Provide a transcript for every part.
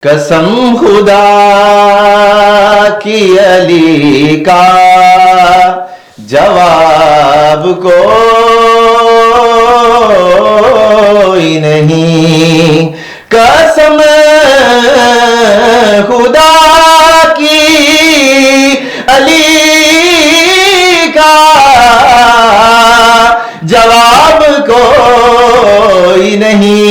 قسم خدا کی علی کا جواب کوئی نہیں، قسم خدا کی علی کا جواب کوئی نہیں،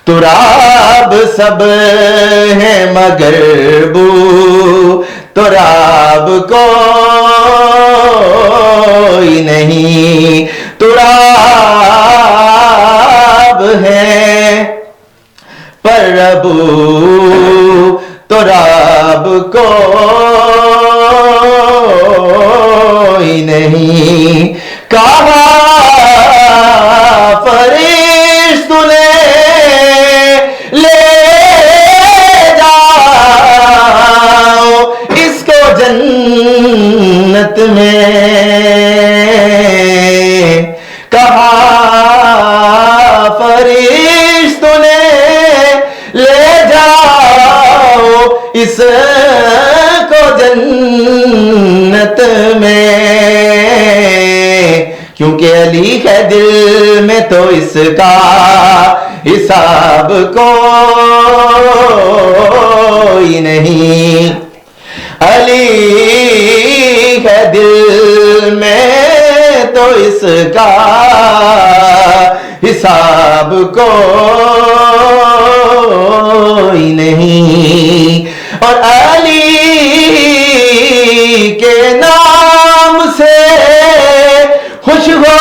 تراب سب ہے مگر بو تراب کوئی نہیں، تراب ہے پر ابو تراب کوئی نہیں، کہا فرشتوں نے لے جاؤ اس کو جنت میں، کہا فرشتوں نے لے جاؤ اس کو جنت میں، کیونکہ علی ہے دل میں تو اس کا حساب کوئی نہیں، علی ہے دل میں تو اس کا حساب کوئی نہیں، اور علی کے نام سے خوش ہو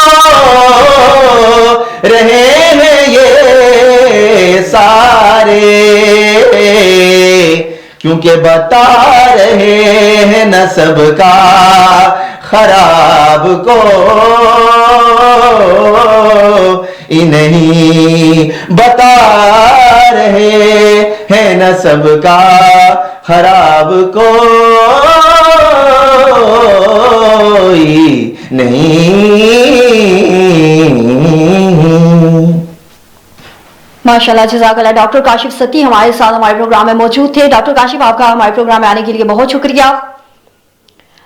رہے ہیں یہ سارے، کیونکہ بتا رہے ہیں نسب کا خراب کوئی نہیں، بتا رہے ہیں نسب کا خراب کوئی نہیں۔ ماشاءاللہ، جزاک اللہ۔ ڈاکٹر کاشف ستی ہمارے ساتھ ہمارے پروگرام میں موجود تھے۔ ڈاکٹر کاشف، آپ کا ہمارے پروگرام میں آنے کے لیے بہت شکریہ۔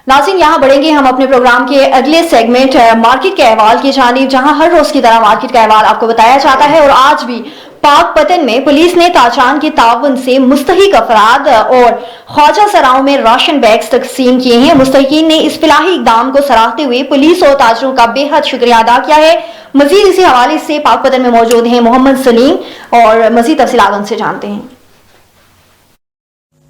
ناظرین، یہاں بڑھیں گے ہم اپنے پروگرام کے اگلے سیگمنٹ مارکیٹ کے احوال کی جانب، جہاں ہر روز کی طرح مارکیٹ کا احوال آپ کو بتایا جاتا ہے، اور آج بھی پاک پتن میں پولیس نے تاجران کے تعاون سے مستحق افراد اور خواجہ سراؤں میں راشن بیگز تقسیم کیے ہیں۔ مستحقین نے اس فلاحی اقدام کو سراہتے ہوئے پولیس اور تاجروں کا بے حد شکریہ ادا کیا ہے۔ مزید اسی حوالے سے پاک پتن میں موجود ہیں محمد سلیم، اور مزید تفصیلات ان سے جانتے ہیں۔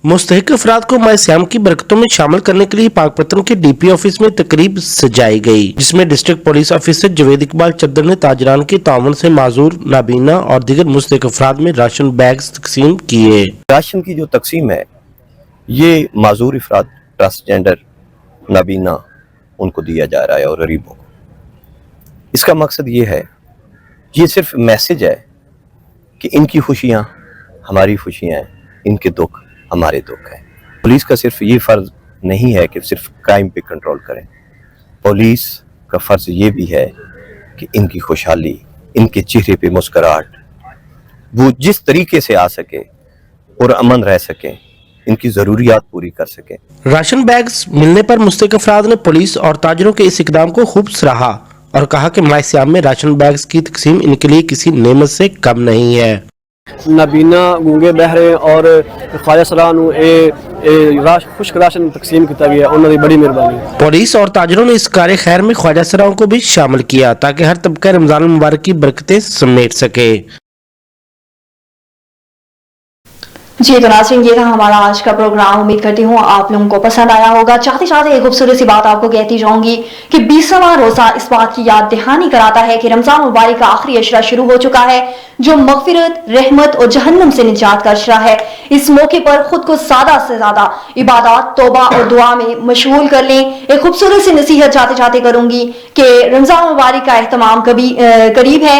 مستحق افراد کو ماہ سیام کی برکتوں میں شامل کرنے کے لیے پاک پتن کے ڈی پی آفس میں تقریب سجائی گئی، جس میں district police officer Javed Iqbal Chadar نے تاجران کے تعاون سے معذور، نابینا اور دیگر مستحق افراد میں راشن بیگز تقسیم کیے۔ راشن کی جو تقسیم ہے یہ معذور افراد، ٹرانسجینڈر، نابینا، ان کو دیا جا رہا ہے اور غریبوں کو۔ اس کا مقصد یہ ہے، یہ صرف میسج ہے کہ ان کی خوشیاں ہماری خوشیاں ہیں، ان کے دکھ ہمارے دکھ ہیں۔ پولیس کا صرف یہ فرض نہیں ہے کہ صرف کرائم پہ کنٹرول کریں، پولیس کا فرض یہ بھی ہے کہ ان کی خوشحالی، ان کے چہرے پہ مسکراہٹ، وہ جس طریقے سے آ سکے اور امن رہ سکیں، ان کی ضروریات پوری کر سکیں۔ راشن بیگز ملنے پر مستحق افراد نے پولیس اور تاجروں کے اس اقدام کو خوب سراہا اور کہا کہ ماہ سیام میں راشن بیگز کی تقسیم ان کے لیے کسی نعمت سے کم نہیں ہے۔ نابینا، گونگے بہرے اور خواجہ سراں نو خشک راشن تقسیم کیا گیا، انہوں نے بڑی مہربانی۔ پولیس اور تاجروں نے اس کار خیر میں خواجہ سراؤں کو بھی شامل کیا تاکہ ہر طبقہ رمضان المبارک کی برکتیں سمیٹ سکے۔ جی تو ناظرین، یہ تھا ہمارا آج کا پروگرام۔ امید کرتی ہوں آپ لوگوں کو پسند آیا ہوگا۔ چاہتے چاہتے ایک خوبصورت سی بات آپ کو کہتی جاؤں گی کہ 20واں روزہ اس بات کی یاد دہانی کراتا ہے کہ رمضان مبارک کا آخری اشرا شروع ہو چکا ہے، جو مغفرت، رحمت اور جہنم سے نجات کا اشرا ہے۔ اس موقع پر خود کو زیادہ سے زیادہ عبادات، توبہ اور دعا میں مشغول کر لیں۔ ایک خوبصورت سی نصیحت چاہتے چاہتے کروں گی کہ رمضان مبارک کا اہتمام قریب ہے،